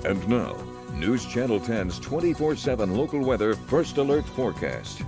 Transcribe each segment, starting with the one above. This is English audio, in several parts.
And now, News Channel 10's 24/7 local weather first alert forecast.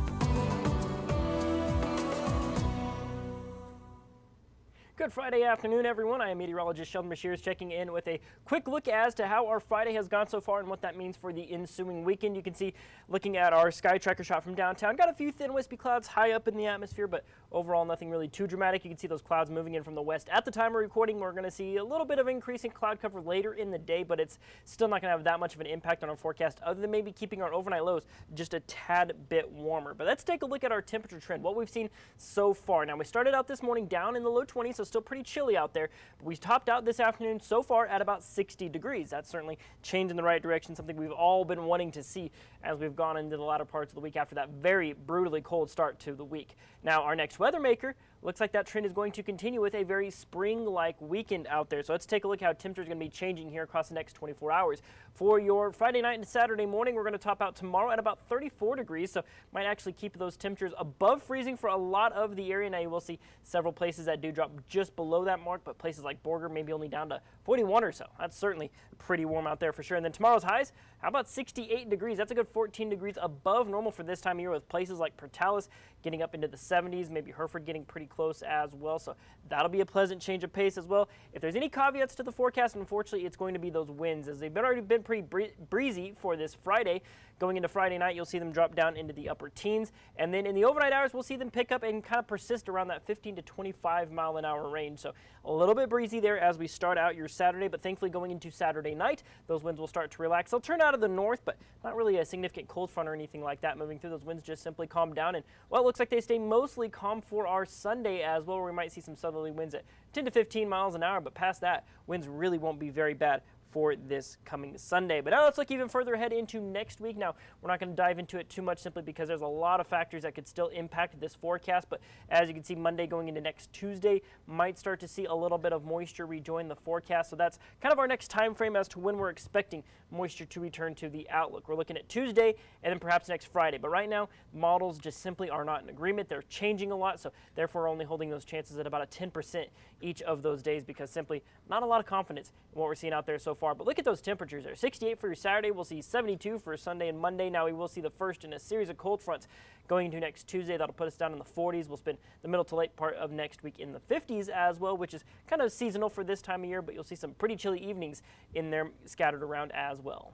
Good Friday afternoon, everyone. I am meteorologist Shelden checking in with a quick look as to how our Friday has gone so far and what that means for the ensuing weekend. You can see, looking at our sky tracker shot from downtown, got a few thin wispy clouds high up in the atmosphere, but overall nothing really too dramatic. You can see those clouds moving in from the west. At the time of recording, we're going to see a little bit of increasing cloud cover later in the day, but it's still not going to have that much of an impact on our forecast other than maybe keeping our overnight lows just a tad bit warmer. But let's take a look at our temperature trend, what we've seen so far. Now, we started out this morning down in the low 20s, so still pretty chilly out there, but we topped out this afternoon so far at about 60 degrees. That's certainly changed in the right direction, something we've all been wanting to see as we've gone into the latter parts of the week after that very brutally cold start to the week. Now, our next weather maker looks like that trend is going to continue with a very spring-like weekend out there. So let's take a look at how temperature is going to be changing here across the next 24 hours. For your Friday night and Saturday morning, we're going to top out tomorrow at about 34 degrees, so might actually keep those temperatures above freezing for a lot of the area. Now, you will see several places that do drop just below that mark, but places like Borger maybe only down to 41 or so. That's certainly pretty warm out there for sure. And then tomorrow's highs, how about 68 degrees? That's a good 14 degrees above normal for this time of year, with places like Portales getting up into the 70s, maybe Hereford getting pretty close as well. So that'll be a pleasant change of pace as well. If there's any caveats to the forecast, unfortunately, it's going to be those winds, as they've already been pretty breezy for this Friday. Going into Friday night, you'll see them drop down into the upper teens. And then in the overnight hours, we'll see them pick up and kind of persist around that 15 to 25 mile an hour range. So a little bit breezy there as we start out your Saturday, but thankfully going into Saturday night, those winds will start to relax. They'll turn out of the north, but not really a significant cold front or anything like that moving through. Those winds just simply calm down. And well, it looks like they stay mostly calm for our Sunday as well, where we might see some southerly winds at 10 to 15 miles an hour. But past that, winds really won't be very bad for this coming Sunday. But now let's look even further ahead into next week. Now, we're not going to dive into it too much simply because there's a lot of factors that could still impact this forecast. But as you can see, Monday going into next Tuesday, might start to see a little bit of moisture rejoin the forecast. So that's kind of our next time frame as to when we're expecting moisture to return to the outlook. We're looking at Tuesday and then perhaps next Friday. But right now, models just simply are not in agreement. They're changing a lot, so therefore only holding those chances at about a 10% each of those days, because simply not a lot of confidence in what we're seeing out there so far. But look at those temperatures there. 68 for your Saturday. We'll see 72 for Sunday and Monday. Now we will see the first in a series of cold fronts going into next Tuesday. That'll put us down in the 40s. We'll spend the middle to late part of next week in the 50s as well, which is kind of seasonal for this time of year, but you'll see some pretty chilly evenings in there scattered around as well.